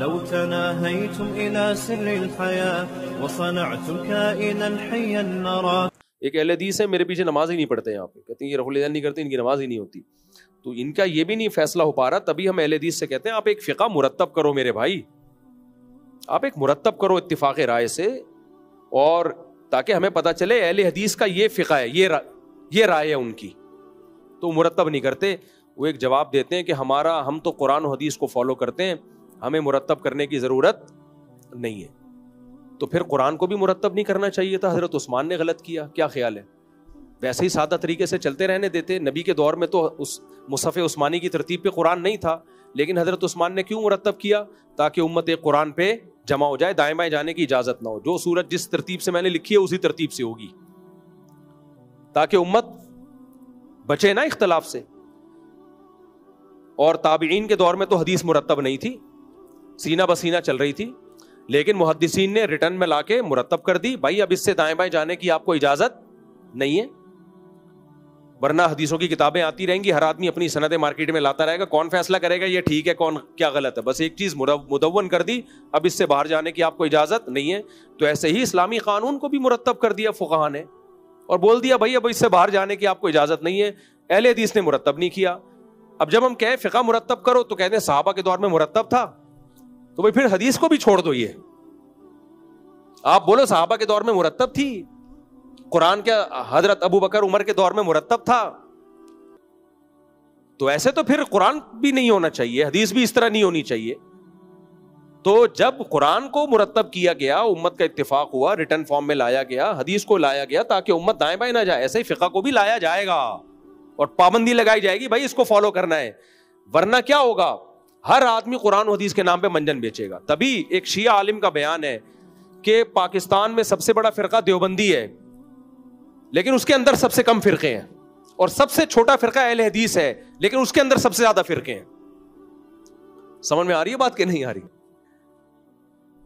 لو تناهيتم إلى سر الحياة وصنعتم كائنا حيا نرى. ایک اہل حدیث ہے میرے پیچھے نماز ہی نہیں پڑھتے یہاں پہ, کہتے ہیں یہ رفع الیدین نہیں کرتے, ان کی نماز ہی نہیں ہوتی. تو ان کا یہ بھی نہیں فیصلہ ہو پا رہا, تبھی ہم اہل حدیث سے کہتے ہیں آپ ایک فقہ مرتب کرو میرے بھائی, آپ ایک مرتب کرو اتفاق رائے سے, اور تاکہ ہمیں پتہ چلے اہل حدیث کا یہ فقہ ہے, یہ رائے ہے ان کی. تو مرتب نہیں کرتے. وہ ایک جواب دیتے ہیں کہ ہم تو قرآن و حدیث کو فالو کرتے ہیں, ہمیں مرتب کرنے کی ضرورت نہیں ہے. تو پھر قرآن کو بھی مرتب نہیں کرنا چاہیے تھا, حضرت عثمان نے غلط کیا, کیا خیال ہے؟ ویسے ہی سادہ طریقے سے چلتے رہنے دیتے. نبی کے دور میں تو اس مصحف عثمانی کی ترتیب پہ قرآن نہیں تھا, لیکن حضرت عثمان نے کیوں مرتب کیا؟ تاکہ امت قرآن پہ جمع ہو جائے, دائیں بائیں جانے کی اجازت نہ ہو. جو سورت جس ترتیب سے میں نے لکھی ہے اسی ترتیب سے ہوگی, تاکہ امت بچے نا اختلاف سے. اور تابعین کے دور میں تو حدیث مرتب نہیں تھی, سینہ بسینہ چل رہی تھی, لیکن محدثین نے ریٹرن میں لا کے مرتب کر دی, بھائی اب اس سے دائیں بائیں جانے کی آپ کو اجازت نہیں ہے. ورنہ حدیثوں کی کتابیں آتی رہیں گی, ہر آدمی اپنی سندیں مارکیٹ میں لاتا رہے گا, کون فیصلہ کرے گا یہ ٹھیک ہے کون کیا غلط ہے؟ بس ایک چیز مدون کر دی, اب اس سے باہر جانے کی آپ کو اجازت نہیں ہے. تو ایسے ہی اسلامی قانون کو بھی مرتب کر دیا فقہا نے, اور بول دیا بھائی اب اس سے باہر جانے کی آپ کو اجازت نہیں ہے. اہل حدیث نے مرتب نہیں کیا. اب جب ہم کہیں فقہ مرتب کرو تو کہتے ہیں صحابہ کے دور میں مرتب تھا, تو بھائی پھر حدیث کو بھی چھوڑ دو. یہ آپ بولو صحابہ کے دور میں مرتب تھی, قرآن کے حضرت ابو بکر عمر کے دور میں مرتب تھا, تو ایسے تو پھر قرآن بھی نہیں ہونا چاہیے, حدیث بھی اس طرح نہیں ہونی چاہیے. تو جب قرآن کو مرتب کیا گیا, امت کا اتفاق ہوا, ریٹن فارم میں لایا گیا, حدیث کو لایا گیا تاکہ امت دائیں بائیں نہ جائے, ایسے ہی فقہ کو بھی لایا جائے گا اور پابندی لگائی جائے گی, بھائی اس کو فالو کرنا ہے. ورنہ کیا ہوگا, ہر آدمی قرآن و حدیث کے نام پہ منجن بیچے گا. تبھی ایک شیعہ عالم کا بیان ہے کہ پاکستان میں سب سے بڑا فرقہ دیوبندی ہے, لیکن اس کے اندر سب سے کم فرقے ہیں, اور سب سے چھوٹا فرقہ اہل حدیث ہے, لیکن اس کے اندر سب سے زیادہ فرقے ہیں. سمجھ میں آ رہی ہے بات کہ نہیں آ رہی؟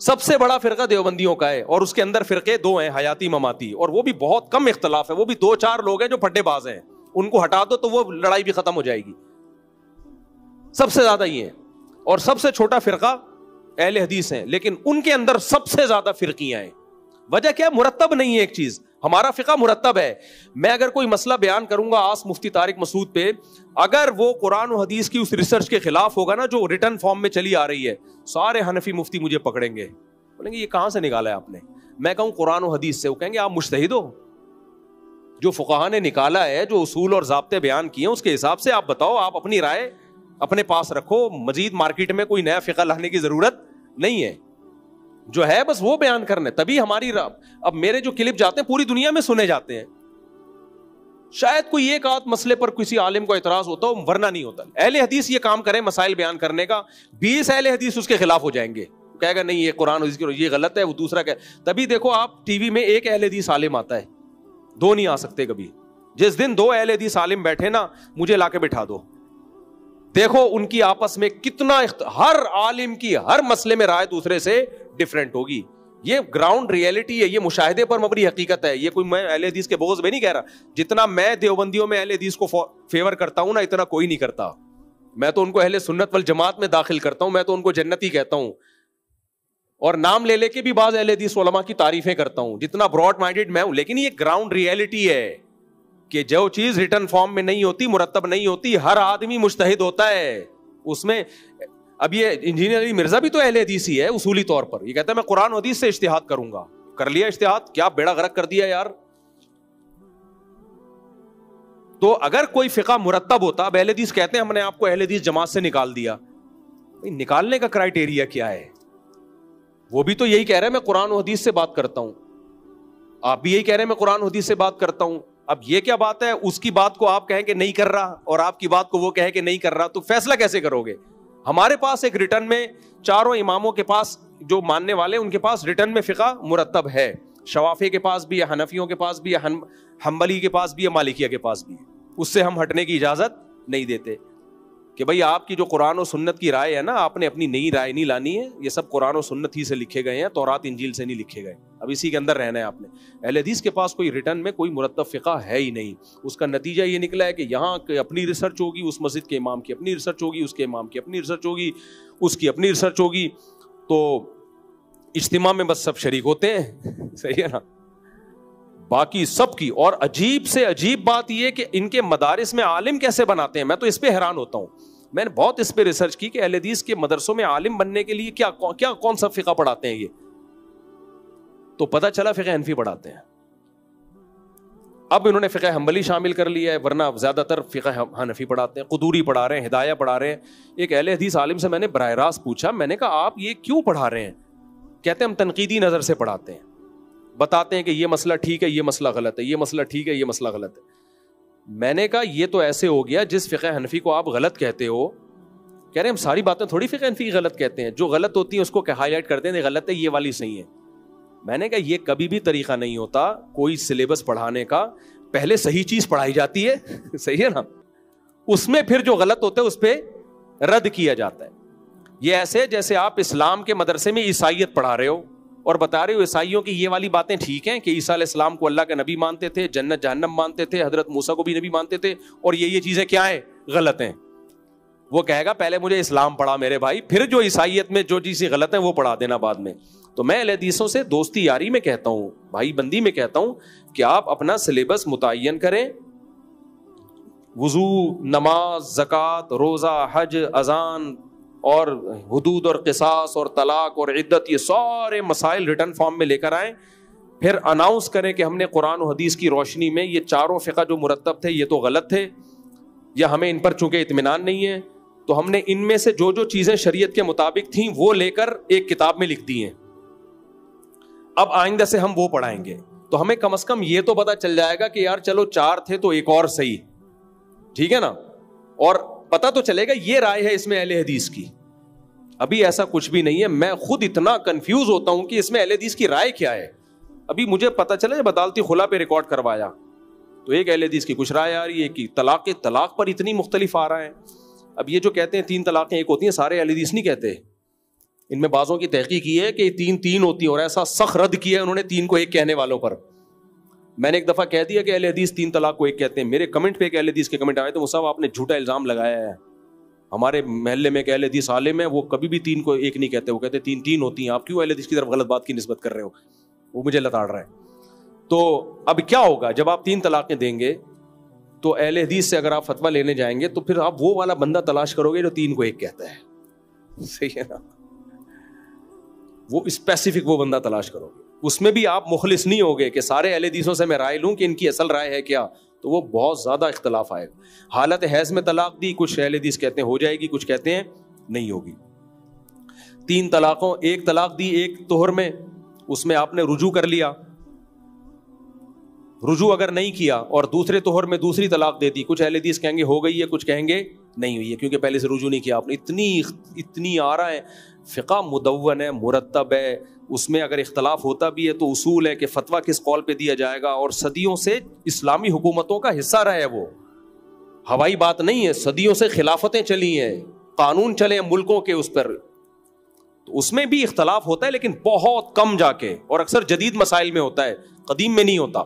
سب سے بڑا فرقہ دیوبندیوں کا ہے, اور اس کے اندر فرقے دو ہیں, حیاتی مماتی, اور وہ بھی بہت کم اختلاف ہے, وہ بھی 2-4 لوگ ہیں جو پھڈے باز ہیں, ان کو ہٹا دو تو وہ لڑائی بھی ختم ہو جائے گی. سب سے زیادہ یہ ہیں, اور سب سے چھوٹا فرقہ اہل حدیث ہیں, لیکن ان کے اندر سب سے زیادہ فرقیاں ہیں. وجہ کیا؟ مرتب نہیں ہے ایک چیز. ہمارا فقہ مرتب ہے. میں اگر کوئی مسئلہ بیان کروں گا آس مفتی طارق مسعود پہ, اگر وہ قرآن و حدیث کی اس ریسرچ کے خلاف ہوگا نا جو ریٹن فارم میں چلی آ رہی ہے, سارے حنفی مفتی مجھے پکڑیں گے, بولیں گے یہ کہاں سے نکالا ہے آپ نے. میں کہوں قرآن و حدیث سے, وہ کہیں گے آپ مجتہد ہو, جو فقہا نے نکالا ہے, جو اصول اور ضابطے بیان کیے ہیں اس کے حساب سے آپ بتاؤ, آپ اپنی رائے اپنے پاس رکھو. مزید مارکیٹ میں کوئی نیا فقہ لانے کی ضرورت نہیں ہے, جو ہے بس وہ بیان کرنا ہے. تبھی ہماری اب میرے جو کلپ جاتے ہیں پوری دنیا میں سنے جاتے ہیں. شاید کوئی ایک آدھ مسئلے پر کسی عالم کو اعتراض ہوتا ہو, ورنہ نہیں ہوتا. اہل حدیث یہ کام کریں مسائل بیان کرنے کا, 20 اہل حدیث اس کے خلاف ہو جائیں گے, کہے گا نہیں یہ قرآن حدیث یہ غلط ہے, وہ دوسرا کہ. تبھی دیکھو آپ ٹی وی میں ایک اہل حدیث عالم آتا ہے, 2 نہیں آ سکتے کبھی. جس دن 2 اہل حدیث عالم بیٹھے نا, مجھے لا کے بٹھا دو, دیکھو ان کی آپس میں کتنا ہر عالم کی ہر مسئلے میں رائے دوسرے سے ڈیفرنٹ ہوگی. یہ گراؤنڈ ریئلٹی ہے, یہ مشاہدے پر مبنی حقیقت ہے. یہ کوئی میں اہل حدیث کے بغض میں نہیں کہہ رہا, جتنا میں دیوبندیوں میں اہل حدیث کو فیور کرتا ہوں نا, اتنا کوئی نہیں کرتا. میں تو ان کو اہل سنت والجماعت میں داخل کرتا ہوں, میں تو ان کو جنتی کہتا ہوں, اور نام لے لے کے بھی بعض اہل حدیث علماء کی تعریفیں کرتا ہوں, جتنا براڈ مائنڈیڈ میں ہوں. لیکن یہ گراؤنڈ ریئلٹی ہے کہ جو چیز ریٹن فارم میں نہیں ہوتی, مرتب نہیں ہوتی, ہر آدمی مجتہد ہوتا ہے اس میں. اب یہ انجینئر علی مرزا بھی تو اہل حدیث ہی ہے اصولی طور پر, یہ کہتا ہے میں قرآن و حدیث سے اجتہاد کروں گا. کر لیا اجتہاد, کیا بیڑا غرق کر دیا یار. تو اگر کوئی فقہ مرتب ہوتا, اب اہل حدیث کہتے ہیں ہم نے آپ کو اہل حدیث جماعت سے نکال دیا, نکالنے کا کرائٹیریا کیا ہے؟ وہ بھی تو یہی کہہ رہے ہیں میں قرآن و حدیث سے بات کرتا ہوں, آپ بھی یہی کہہ رہے ہیں میں قرآن و حدیث سے بات کرتا ہوں. اب یہ کیا بات ہے, اس کی بات کو آپ کہیں کہ نہیں کر رہا, اور آپ کی بات کو وہ کہے کہ نہیں کر رہا, تو فیصلہ کیسے کرو گے؟ ہمارے پاس ایک ریٹن میں چاروں اماموں کے پاس جو ماننے والے ان کے پاس ریٹن میں فقہ مرتب ہے. شوافی کے پاس بھی ہے, حنفیوں کے پاس بھی ہے, حنبلی کے پاس بھی ہے, مالکیہ کے پاس بھی ہے. اس سے ہم ہٹنے کی اجازت نہیں دیتے کہ بھئی آپ کی جو قرآن و سنت کی رائے ہے نا, آپ نے اپنی نئی رائے نہیں لانی ہے. یہ سب قرآن و سنت ہی سے لکھے گئے ہیں, تورات انجیل سے نہیں لکھے گئے. اب اسی کے اندر رہنا ہے آپ نے. اہل حدیث کے پاس کوئی ریٹن میں کوئی مرتب فقہ ہے ہی نہیں. اس کا نتیجہ یہ نکلا ہے کہ یہاں اپنی ریسرچ ہوگی, اس مسجد کے امام کی اپنی ریسرچ ہوگی, اس کے امام کی اپنی ریسرچ ہوگی, اس کی اپنی ریسرچ ہوگی, تو اجتماع میں بس سب شریک ہوتے ہیں, صحیح ہے نا, باقی سب کی. اور عجیب سے عجیب بات یہ کہ ان کے مدارس میں عالم کیسے بناتے ہیں, میں تو اس پہ حیران ہوتا ہوں. میں نے بہت اس پہ ریسرچ کی کہ اہل حدیث کے مدرسوں میں عالم بننے کے لیے کیا کون سا فقہ پڑھاتے ہیں یہ, تو پتہ چلا فقہ حنفی پڑھاتے ہیں. اب انہوں نے فقہ حنبلی شامل کر لیا ہے, ورنہ زیادہ تر فقہ حنفی پڑھاتے ہیں. قدوری پڑھا رہے ہیں, ہدایہ پڑھا رہے ہیں. ایک اہل حدیث عالم سے میں نے براہ راست پوچھا, میں نے کہا آپ یہ کیوں پڑھا رہے ہیں؟ کہتے ہیں ہم تنقیدی نظر سے پڑھاتے ہیں, بتاتے ہیں کہ یہ مسئلہ ٹھیک ہے, یہ مسئلہ غلط ہے, یہ مسئلہ ٹھیک ہے, یہ مسئلہ غلط ہے. میں نے کہا یہ تو ایسے ہو گیا جس فقہ حنفی کو آپ غلط کہتے ہو, کہہ رہے ہیں ہم ساری باتیں تھوڑی فقہ حنفی غلط کہتے ہیں, جو غلط ہوتی ہیں اس کو ہائی لائٹ کرتے ہیں غلط ہے, یہ والی صحیح ہے. میں نے کہا یہ کبھی بھی طریقہ نہیں ہوتا کوئی سلیبس پڑھانے کا, پہلے صحیح چیز پڑھائی جاتی ہے, صحیح ہے نا, اس میں پھر جو غلط ہوتا ہے اس پہ رد کیا جاتا ہے. یہ ایسے جیسے آپ اسلام کے مدرسے میں عیسائیت پڑھا رہے ہو اور بتا رہے ہو عیسائیوں کی یہ والی باتیں ٹھیک ہیں کہ عیسیٰ علیہ السلام کو اللہ کا نبی مانتے تھے, جنت جہنم مانتے تھے, حضرت موسیٰ کو بھی نبی مانتے تھے, اور یہ چیزیں کیا ہیں, غلط ہیں. وہ کہے گا پہلے مجھے اسلام پڑھا میرے بھائی, پھر جو عیسائیت میں جو چیزیں غلط ہیں وہ پڑھا دینا بعد میں. تو میں اہل حدیثوں سے دوستی یاری میں کہتا ہوں, بھائی بندی میں کہتا ہوں کہ آپ اپنا سلیبس متعین کریں. وضو, نماز, زکوٰۃ, روزہ, حج, اذان اور حدود اور قصاص اور طلاق اور عدت, یہ سارے مسائل ریٹن فارم میں لے کر آئیں. پھر اناؤنس کریں کہ ہم نے قرآن و حدیث کی روشنی میں یہ چاروں فقہ جو مرتب تھے یہ تو غلط تھے, یا ہمیں ان پر چونکہ اطمینان نہیں ہے تو ہم نے ان میں سے جو چیزیں شریعت کے مطابق تھیں وہ لے کر ایک کتاب میں لکھ دی ہیں, اب آئندہ سے ہم وہ پڑھائیں گے. تو ہمیں کم از کم یہ تو پتا چل جائے گا کہ یار چلو 4 تھے تو ایک اور صحیح, ٹھیک ہے نا, اور پتا تو چلے گا یہ رائے ہے اس میں اہل حدیث کی. ابھی ایسا کچھ بھی نہیں ہے, میں خود اتنا کنفیوز ہوتا ہوں کہ اس میں اہل حدیث کی رائے کیا ہے. ابھی مجھے پتا چلا جب عدالتی خلا پہ ریکارڈ کروایا تو ایک اہل حدیث کی کچھ رائے آ رہی ہے کہ طلاق پر اتنی مختلف آ رہا ہے. اب یہ جو کہتے ہیں 3 طلاقیں ایک ہوتی ہیں, سارے اہل حدیث نہیں کہتے, ان میں بعضوں کی تحقیق کی ہے کہ 3 ہوتی ہیں, اور ایسا سخت رد کیا ہے انہوں نے 3 کو 1 کہنے والوں پر. میں نے ایک دفعہ کہہ دیا کہ اہل حدیث 3 طلاق کو 1 کہتے ہیں. میرے کمنٹ پہ ایک اہل حدیث کے کمنٹ آئے تو صاحب آپ نے جھوٹا الزام لگایا ہے, ہمارے محلے میں ایک اہل حدیث عالم ہے وہ کبھی بھی 3 کو 1 نہیں کہتے, وہ کہتے 3 ہوتی ہیں, آپ کیوں اہل حدیث کی طرف غلط بات کی نسبت کر رہے ہو, وہ مجھے لتاڑ رہا ہے. تو اب کیا ہوگا جب آپ 3 طلاقیں دیں گے تو اہل حدیث سے اگر آپ فتویٰ لینے جائیں گے تو پھر آپ وہ والا بندہ تلاش کرو گے جو 3 کو 1 کہتا ہے, صحیح ہے نا, وہ اسپیسیفک وہ بندہ تلاش کرو گے. اس میں بھی آپ مخلص نہیں ہوگے کہ سارے اہل حدیثوں سے میں رائے لوں کہ ان کی اصل رائے ہے کیا, تو وہ بہت زیادہ اختلاف آئے گا. حالت حیض میں طلاق دی, کچھ اہل حدیث کہتے ہیں ہو جائے گی, کچھ کہتے ہیں نہیں ہوگی. 3 طلاقوں, 1 طلاق دی 1 طہر میں, اس میں آپ نے رجوع کر لیا, رجوع اگر نہیں کیا اور دوسرے طہر میں دوسری طلاق دے دی, کچھ اہل حدیث کہیں گے ہو گئی ہے, کچھ کہیں گے نہیں ہوئی ہے کیونکہ پہلے سے رجوع نہیں کیا آپ نے. اتنی آ رہا ہے, فقہ مدون ہے, مرتب ہے, اس میں اگر اختلاف ہوتا بھی ہے تو اصول ہے کہ فتویٰ کس قول پہ دیا جائے گا, اور صدیوں سے اسلامی حکومتوں کا حصہ رہا ہے, وہ ہوائی بات نہیں ہے, صدیوں سے خلافتیں چلی ہیں, قانون چلے ہیں ملکوں کے اس پر, تو اس میں بھی اختلاف ہوتا ہے لیکن بہت کم جا کے, اور اکثر جدید مسائل میں ہوتا ہے, قدیم میں نہیں ہوتا,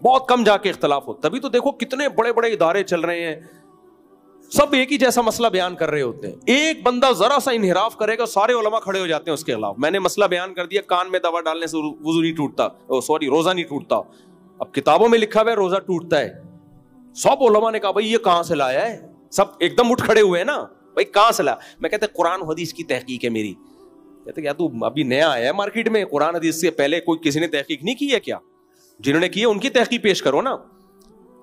بہت کم جا کے اختلاف ہوتا. تبھی تو دیکھو کتنے بڑے بڑے ادارے چل رہے ہیں, سب ایک ہی جیسا مسئلہ بیان کر رہے ہوتے ہیں. ایک بندہ ذرا سا انحراف کرے گا سارے علماء کھڑے ہو جاتے ہیں اس کے خلاف. میں نے مسئلہ بیان کر دیا, کان میں دوا ڈالنے سے وضو نہیں ٹوٹتا, روزہ نہیں ٹوٹتا. اب کتابوں میں لکھا ہوا ہے روزہ ٹوٹتا ہے. سب علماء نے کہا بھائی یہ کہاں سے لایا ہے, سب ایک دم اٹھ کھڑے ہوئے ہیں نا, بھائی کہاں سے لایا. میں کہتے قرآن حدیث کی تحقیق ہے میری. کہتے کیا تو ابھی نیا آیا ہے مارکیٹ میں, قرآن حدیث سے پہلے کوئی کسی نے تحقیق نہیں کی ہے کیا؟ جنہوں نے کی ہے ان کی تحقیق پیش کرو نا.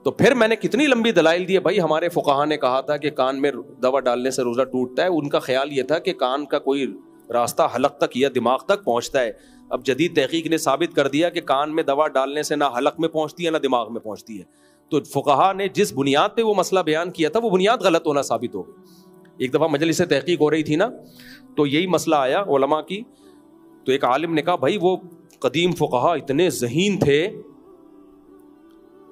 تو پھر میں نے کتنی لمبی دلائل دی ہے, بھائی ہمارے فقہا نے کہا تھا کہ کان میں دوا ڈالنے سے روزہ ٹوٹتا ہے. ان کا خیال یہ تھا کہ کان کا کوئی راستہ حلق تک یا دماغ تک پہنچتا ہے. اب جدید تحقیق نے ثابت کر دیا کہ کان میں دوا ڈالنے سے نہ حلق میں پہنچتی ہے نہ دماغ میں پہنچتی ہے. تو فقہا نے جس بنیاد پہ وہ مسئلہ بیان کیا تھا وہ بنیاد غلط ہونا ثابت ہو گئی. ایک دفعہ مجلس سے تحقیق ہو رہی تھی نا, تو یہی مسئلہ آیا علماء کی, تو ایک عالم نے کہا بھائی وہ قدیم فقہا اتنے ذہین تھے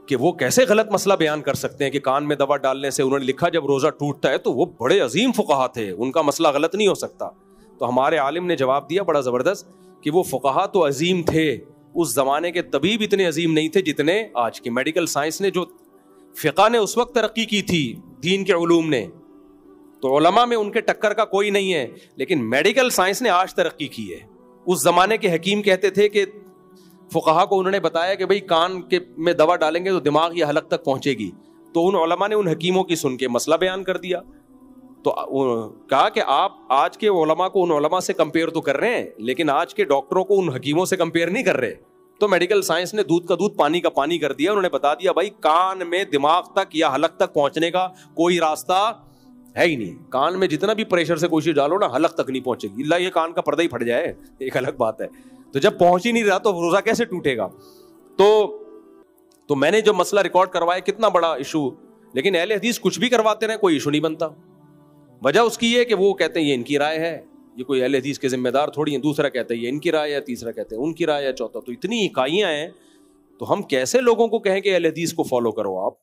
کہ وہ کیسے غلط مسئلہ بیان کر سکتے ہیں کہ کان میں دوا ڈالنے سے, انہوں نے لکھا جب روزہ ٹوٹتا ہے, تو وہ بڑے عظیم فقہا تھے, ان کا مسئلہ غلط نہیں ہو سکتا. تو ہمارے عالم نے جواب دیا بڑا زبردست کہ وہ فقہا تو عظیم تھے, اس زمانے کے طبیب اتنے عظیم نہیں تھے جتنے آج کی. میڈیکل سائنس نے جو فقہ نے اس وقت ترقی کی تھی دین کے علوم نے, تو علماء میں ان کے ٹکر کا کوئی نہیں ہے، لیکن میڈیکل سائنس نے آج ترقی کی ہے. اس زمانے کے حکیم کہتے تھے کہ فقہا کو انہوں نے بتایا کہ بھئی کان کے میں دوا ڈالیں گے تو دماغ یا حلق تک پہنچے گی، تو ان علماء نے ان حکیموں کی سن کے مسئلہ بیان کر دیا. تو کہا کہ آپ آج کے علماء کو ان علماء سے کمپیئر تو کر رہے ہیں، لیکن آج کے ڈاکٹروں کو ان حکیموں سے کمپیئر نہیں کر رہے. تو میڈیکل سائنس نے دودھ کا دودھ پانی کا پانی کر دیا. انہوں نے بتا دیا بھائی کان میں دماغ تک یا حلق تک پہنچنے کا کوئی راستہ ہے ہی نہیں. کان میں جتنا بھی پریشر سے کوشش ڈالو نا حلق تک نہیں پہنچے گی، اللہ یہ کان کا پردہ ہی پھٹ جائے ایک الگ بات ہے. تو جب پہنچ ہی نہیں رہا تو روزہ کیسے ٹوٹے گا؟ تو میں نے جو مسئلہ ریکارڈ کروایا کتنا بڑا ایشو، لیکن اہل حدیث کچھ بھی کرواتے رہے کوئی ایشو نہیں بنتا. وجہ اس کی یہ کہ وہ کہتے ہیں یہ ان کی رائے ہے، یہ کوئی اہل حدیث کے ذمہ دار تھوڑی ہیں. دوسرا کہتا ہے یہ ان کی رائے ہے، تیسرا کہتے ہیں ان کی رائے ہے، چوتھا. تو اتنی اکائیاں ہیں، تو ہم کیسے لوگوں کو کہیں کہ اہل حدیث کو فالو کرو؟ آپ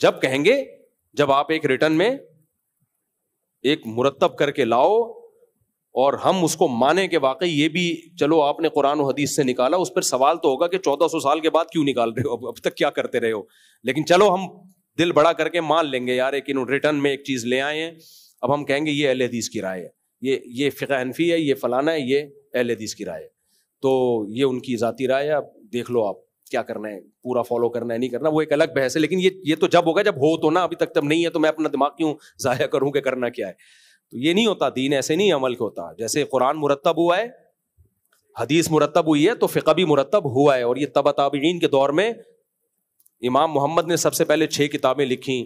جب کہیں گے جب آپ ایک ریٹن میں ایک مرتب کر کے لاؤ اور ہم اس کو مانیں کہ واقعی یہ بھی چلو آپ نے قرآن و حدیث سے نکالا. اس پر سوال تو ہوگا کہ 1400 سال کے بعد کیوں نکال رہے ہو، اب تک کیا کرتے رہے ہو. لیکن چلو ہم دل بڑا کر کے مان لیں گے یار ایک ریٹن میں ایک چیز لے آئے ہیں. اب ہم کہیں گے یہ اہل حدیث کی رائے ہے، یہ فقہ حنفی ہے، یہ فلانا ہے، یہ اہل حدیث کی رائے ہے. تو یہ ان کی ذاتی رائے ہے، اب دیکھ لو آپ کیا کرنا ہے، پورا فالو کرنا ہے نہیں کرنا وہ ایک الگ بحث ہے. لیکن یہ تو جب ہوگا جب ہو تو نا، ابھی تک تب نہیں ہے تو میں اپنا دماغ کیوں ضائع کروں کہ کرنا کیا ہے. تو یہ نہیں ہوتا، دین ایسے نہیں عمل ہوتا. جیسے قرآن مرتب ہوا ہے، حدیث مرتب ہوئی ہے، تو فقہ بھی مرتب ہوا ہے. اور یہ تبع تابعین کے دور میں امام محمد نے سب سے پہلے 6 کتابیں لکھی،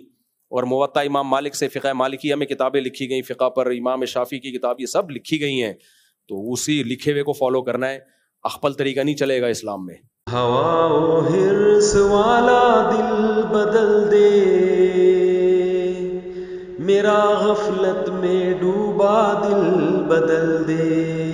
اور موطا امام مالک سے فقہ مالکیہ میں کتابیں لکھی گئیں، فقہ پر امام شافعی کی کتاب، یہ سب لکھی گئی ہیں. تو اسی لکھے ہوئے کو فالو کرنا ہے، اخپل طریقہ نہیں چلے گا اسلام میں. ہوا و حرص والا دل بدل دے، میرا غفلت میں ڈوبا دل بدل دے.